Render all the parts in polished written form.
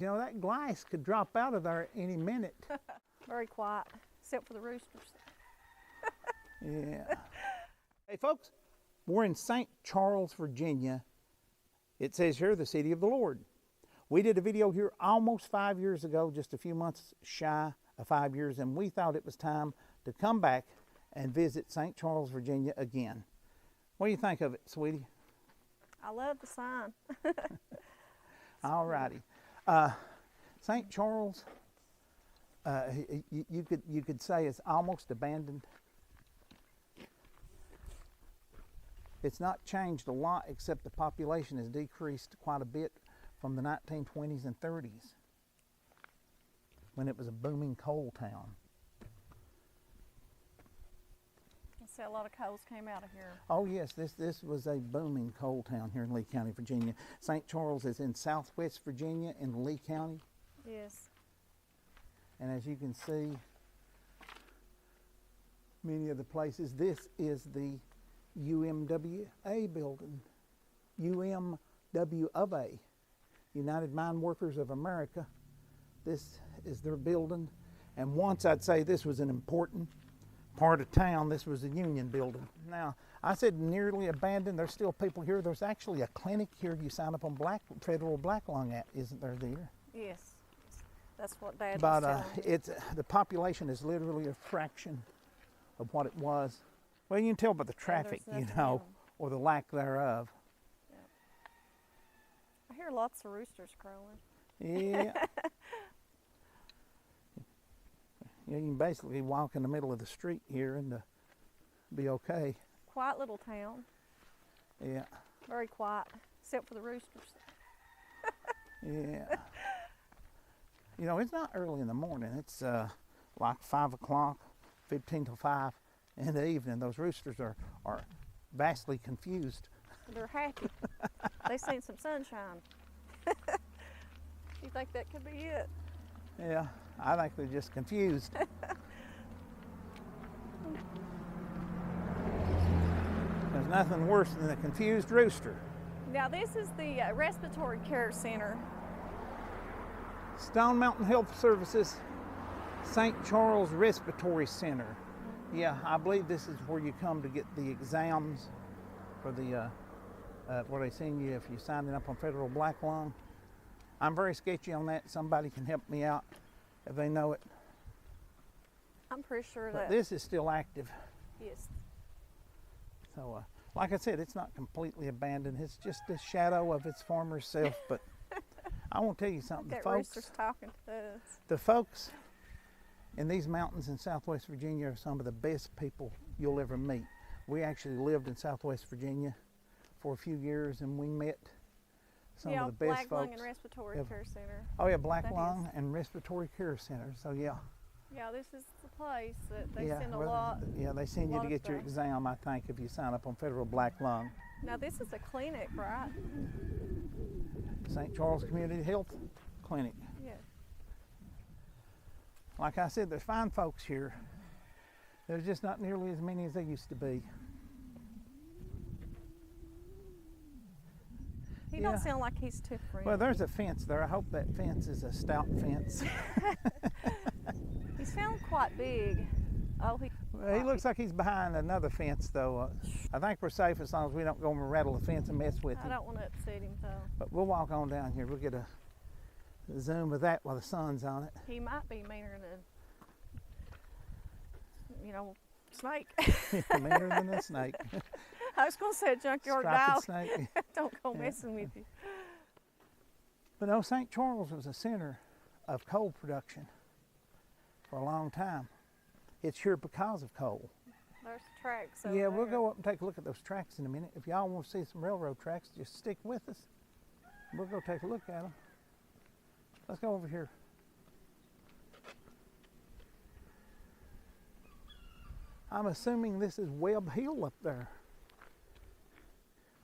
You know, that glass could drop out of there any minute. Very quiet, except for the roosters. Yeah. Hey folks, we're in St. Charles, Virginia. It says here, the city of the Lord. We did a video here almost 5 years ago, just a few months shy of 5 years, and we thought it was time to come back and visit St. Charles, Virginia again. What do you think of it, sweetie? I love the sign. All righty. St. Charles, you could say it's almost abandoned. It's not changed a lot, except the population has decreased quite a bit from the 1920s and 30s, when it was a booming coal town. I see a lot of coals came out of here. Oh yes, this was a booming coal town here in Lee County, Virginia. St. Charles is in southwest Virginia in Lee County. Yes. And as you can see, many of the places, this is the UMWA building. UMW of A, United Mine Workers of America. This is their building. And once I'd say this was an important part of town, this was a union building. Now, I said nearly abandoned. There's still people here. There's actually a clinic here you sign up on federal black lung at, isn't there, dear? Yes. That's what Dad was But telling me. the population is literally a fraction of what it was. Well, you can tell by the traffic, you know, or the lack thereof. Yeah. I hear lots of roosters crowing. Yeah. You can basically walk in the middle of the street here and be okay. Quiet little town. Yeah. Very quiet, except for the roosters. Yeah. You know, it's not early in the morning. It's like 5 o'clock, 15 till 5 in the evening. Those roosters are vastly confused. They're happy. They've seen some sunshine. You think that could be it? Yeah, I think they're just confused. There's nothing worse than a confused rooster. Now this is the Respiratory Care Center. Stone Mountain Health Services, St. Charles Respiratory Center. Yeah, I believe this is where you come to get the exams for the, where they send you if you're signing up on federal black lung. I'm very sketchy on that. Somebody can help me out if they know it. I'm pretty sure But that this is still active. yes. So, like I said, it's not completely abandoned. It's just a shadow of its former self. But I want to tell you something, That rooster's talking to us. the folks in these mountains in Southwest Virginia are some of the best people you'll ever meet. We actually lived in Southwest Virginia for a few years, and we met some of the best Black Lung folks. and Respiratory ever. Care Center. Oh yeah, Black That Lung is. and Respiratory Care Center. So yeah. Yeah, this is the place that they Yeah, send a well, lot. yeah, they send you lot to of get your stuff. exam, I think, if you sign up on federal black lung. Now this is a clinic, right? St. Charles Community Health Clinic. Yeah. Like I said, there's fine folks here. There's just not nearly as many as there used to be. He Yeah. don't sound like he's too friendly. Well, there's a fence there. I hope that fence is a stout fence. He sounds quite big. Oh, Well, he looks like he's behind another fence, though. I think we're safe as long as we don't go and rattle the fence and mess with I him. don't want to upset him though. But we'll walk on down here. We'll get a zoom of that while the sun's on it. He might be meaner than, snake. Meaner than a snake. I was going to say a junkyard Striped dog. snake. Don't go Yeah. messing with you. But no, St. Charles was a center of coal production for a long time. It's here because of coal. There's the tracks over Yeah, we'll there. go up and take a look at those tracks in a minute. If y'all want to see some railroad tracks, just stick with us. We'll go take a look at them. Let's go over here. I'm assuming this is Webb Hill up there.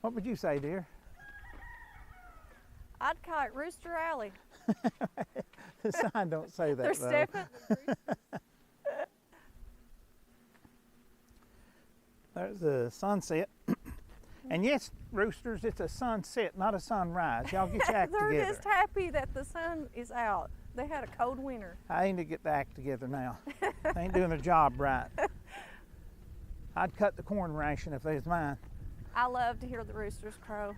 What would you say, dear? I'd call it Rooster Alley. The sign don't say that, There's though. definitely There's the sunset. And yes, roosters, it's a sunset, not a sunrise. Y'all get your act They're together. just happy that the sun is out. They had a cold winter. I need to get the act together now. They ain't doing their job right. I'd cut the corn ration if they was mine. I love to hear the roosters crow.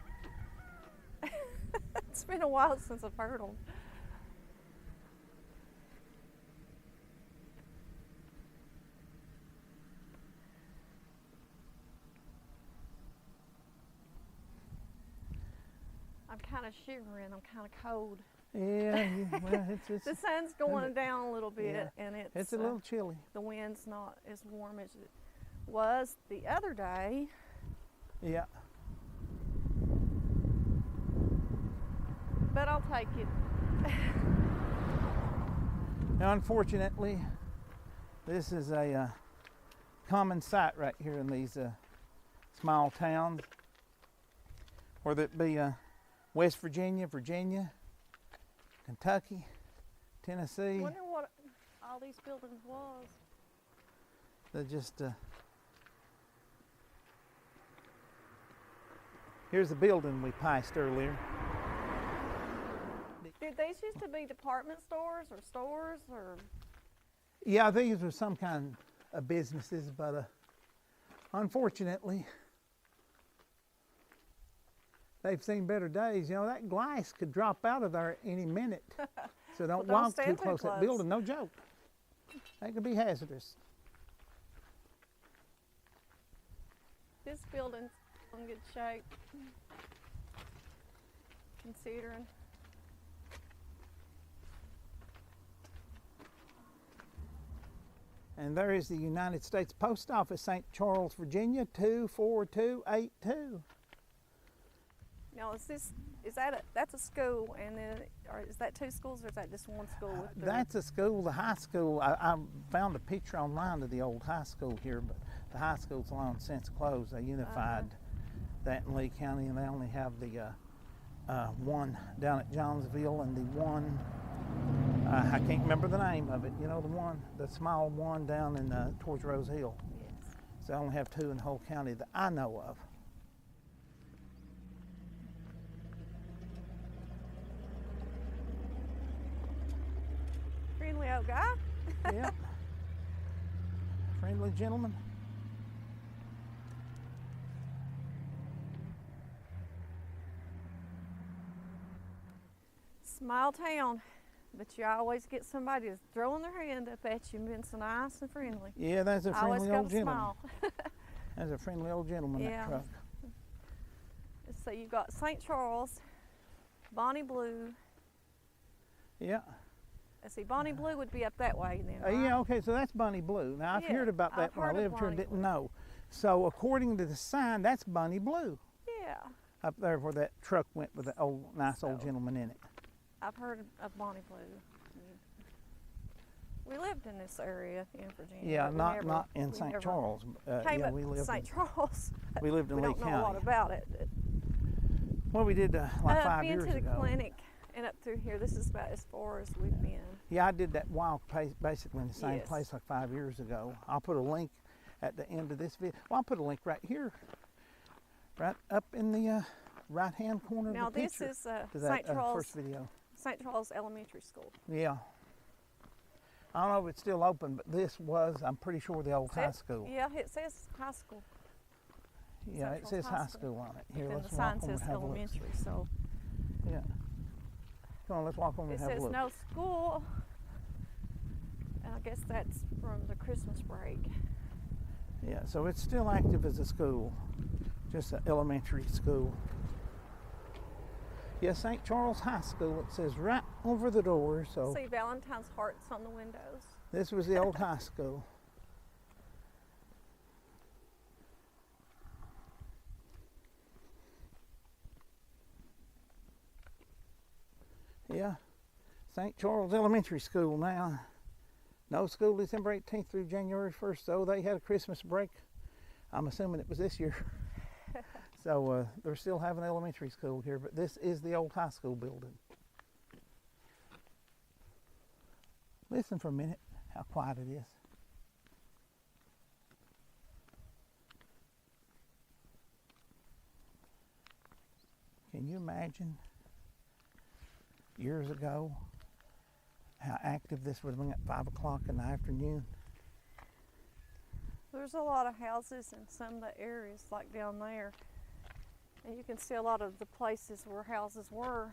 It's been a while since I've heard them. I'm kind of shivering. I'm kind of cold. Yeah, well, it's The sun's going down a little bit, and it's a little chilly. the wind's not as warm as it was the other day. Yeah. But I'll take it. Now, unfortunately, this is a common sight right here in these small towns, whether it be West Virginia, Kentucky, Tennessee. I wonder what all these buildings was. They're just here's the building we passed earlier. Did these used to be department stores or? Yeah, these were some kind of businesses, but unfortunately, they've seen better days. You know, that glass could drop out of there any minute. So don't Well, don't walk too stand too close to that close. building. No joke. That could be hazardous. This building's in good shape, considering. And there is the United States Post Office, St. Charles, Virginia, 24282. Now, that's a school, and then, or is that two schools, or is that just one school? With That's a school, the high school. I found a picture online of the old high school here, but the high school's long since closed. They unified that in Lee County, and they only have the one down at Johnsville and the one, I can't remember the name of it, you know, the small one down in towards Rose Hill. Yes. So I only have two in the whole county that I know of. Friendly old guy. Yeah. Friendly gentleman. Small town, but you always get somebody that's throwing their hand up at you and being so nice and friendly. Yeah, that's a I always friendly got old a gentleman. smile. That's a friendly old gentleman, Yeah. that truck. So you've got St. Charles, Bonnie Blue. Yeah. Let's see, Bonnie Blue would be up that way then, right? Yeah, okay, so that's Bunny Blue. Now, I've Yeah, heard about that I've when I heard of lived here and Bunny didn't Blue. know. So, according to the sign, that's Bunny Blue Yeah, up there where that truck went with the nice old So- gentleman in it. I've heard of Bonnie Blue. We lived in this area in Virginia. Yeah, but we not never- not in we St. never Charles. Came Yeah, up we to lived St. Charles. we lived in We Lee don't know a lot County. about it. Well, we did like 5 been years to the ago. clinic and up through here. This is about as far as we've been. Yeah, I did that walk basically in the same Yes. place like 5 years ago. I'll put a link at the end of this video. Well, I'll put a link right here, right up in the right-hand corner Now of the this picture is to that St. Charles, first video. St. Charles Elementary School. Yeah. I don't know if it's still open, but this was, I'm pretty sure, the old high school. Yeah, it says high school. Yeah, it St. says Charles high school on it. Here, Then let's the walk sign over and says have a look. elementary, so Yeah. Come on, let's walk over it and have a says look. no school. And I guess that's from the Christmas break. Yeah, so it's still active as a school, just an elementary school. Yeah, St. Charles High School, it says right over the door, so See Valentine's hearts on the windows. this was the old high school. Yeah, St. Charles Elementary School now. No school December 18th through January 1st, so they had a Christmas break. I'm assuming it was this year. So they're still having elementary school here, but this is the old high school building. Listen for a minute how quiet it is. Can you imagine years ago how active this would have been at 5 o'clock in the afternoon? There's a lot of houses in some of the areas like down there. And you can see a lot of the places where houses were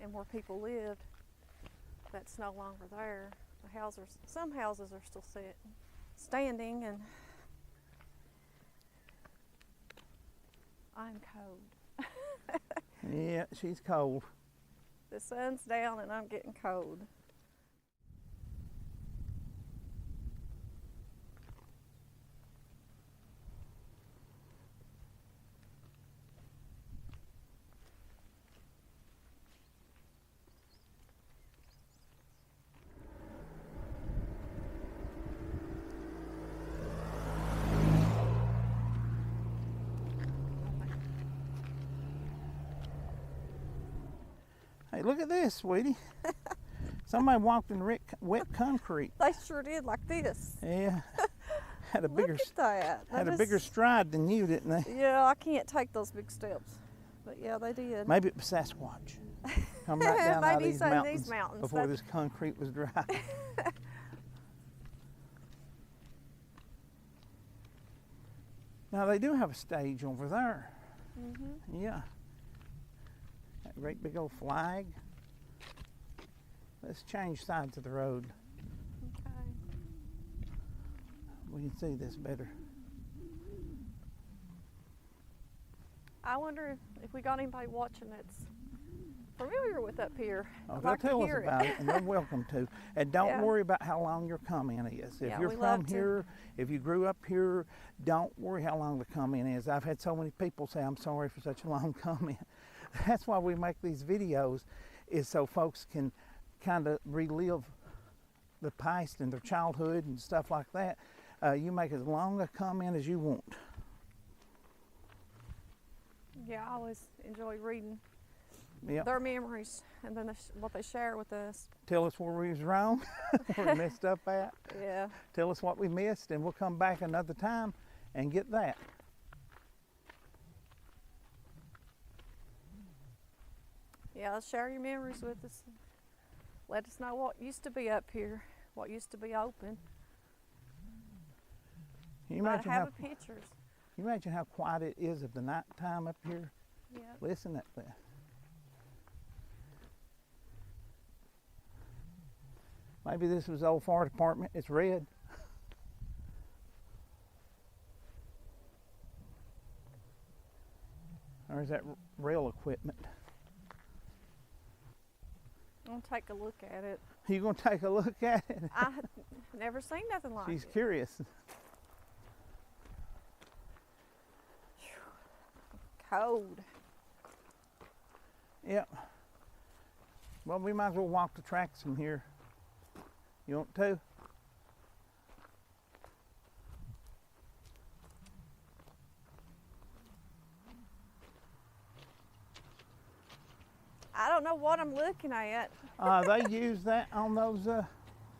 and where people lived. That's no longer there. The houses, some houses are still standing, and I'm cold. Yeah, she's cold. The sun's down and I'm getting cold. Hey, look at this, sweetie. Somebody walked in wet concrete. They sure did, like this. Yeah. Had a bigger Look at that. had a bigger stride than you, didn't they? Yeah, I can't take those big steps. But yeah, they did. Maybe it was Sasquatch. Come right down out of Maybe these so, mountains, these mountains. before this concrete was dry. Now they do have a stage over there. Mm-hmm. Yeah. That great big old flag. Let's change sides of the road. Okay. We can see this better. I wonder if we got anybody watching that's familiar with up here. Oh, I'd they'll like to tell us hear about it, and they're welcome to. And don't Yeah. worry about how long your comment is. If Yeah, you're we from love to- here, if you grew up here, don't worry how long the comment is. I've had so many people say, I'm sorry for such a long comment. That's why we make these videos, is so folks can kind of relive the past and their childhood and stuff like that. You make as long a comment as you want. Yeah, I always enjoy reading Yep. their memories and then what they share with us. Tell us where we was wrong, where we messed up at. Yeah. Tell us what we missed, and we'll come back another time and get that. Yeah, share your memories with us. Let us know what used to be up here, what used to be open. Can you Might imagine have how, pictures. can you imagine how quiet it is of the night time up here? Yeah. Listen at that. Maybe this was the old fire department. It's red. Or is that rail equipment? I'm gonna take a look at it. You gonna take a look at it? I had never seen nothing like She's it. curious. Cold. Yep. Well, we might as well walk the tracks from here. You want to? I don't know what I'm looking at. They use that on those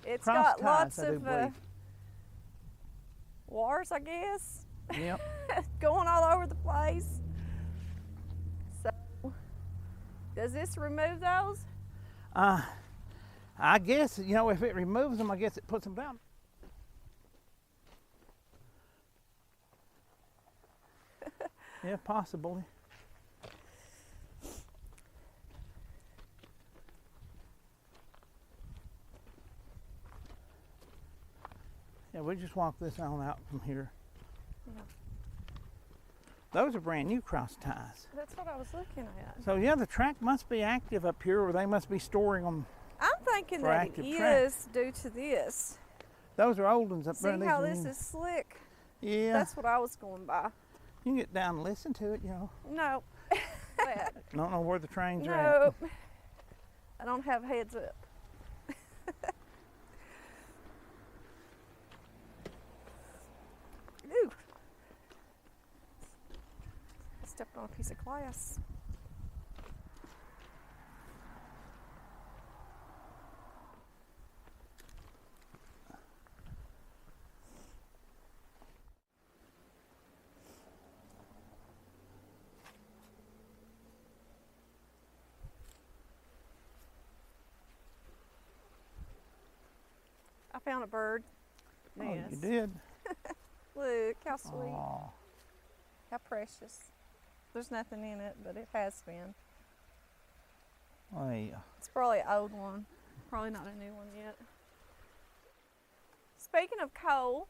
It's cross got ties, lots I do of believe. wires, I guess, Yep. going all over the place. So, does this remove those? I guess, you know, if it removes them, I guess it puts them down. Yeah, possibly. Yeah, we just walk this on out from here. Yeah. Those are brand new cross ties. That's what I was looking at. So yeah, the track must be active up here, or they must be storing them. I'm thinking For that it active track. is due to this. Those are old ones up there. See These how are this new. is slick? Yeah. That's what I was going by. You can get down and listen to it, you know. No. That. Don't know where the trains are at. Nope. I don't have heads up. Ooh. I stepped on a piece of glass. found a bird Oh, nest. you did? Look, how sweet. Aw. How precious. There's nothing in it, but it has been. Oh, yeah. It's probably an old one. Probably not a new one yet. Speaking of coal,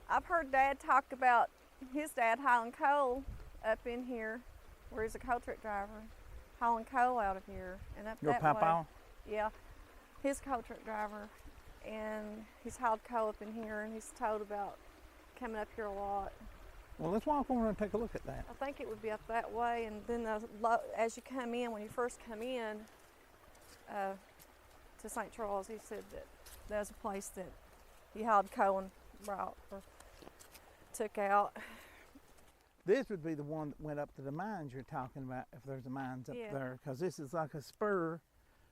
I've heard Dad talk about his dad hauling coal up in here, where he's a coal truck driver, hauling coal out of here and up Your that way. papa? Yeah, his coal truck driver, and he's hauled coal up in here, and he's told about coming up here a lot. Well, let's walk over and take a look at that. I think it would be up that way, and then as you come in, when you first come in to St. Charles, he said that there's a place that he hauled coal and brought or took out. This would be the one that went up to the mines you're talking about, if there's a mines up Yeah. there, because this is like a spur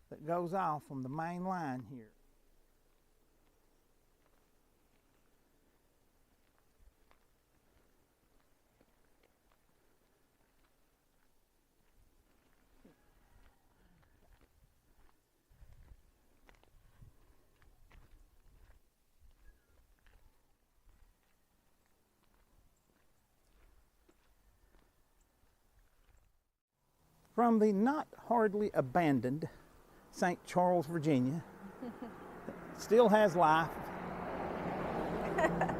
that goes off from the main line here. From the not hardly abandoned St. Charles, Virginia, still has life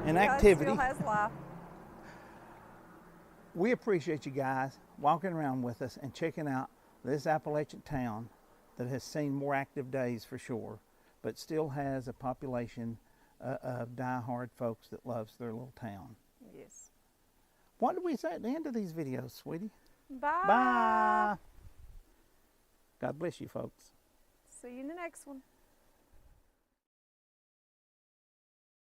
and Yeah, activity. it still has life. We appreciate you guys walking around with us and checking out this Appalachian town that has seen more active days for sure, but still has a population of die-hard folks that loves their little town. Yes. What do we say at the end of these videos, sweetie? Bye. Bye. God bless you, folks. See you in the next one.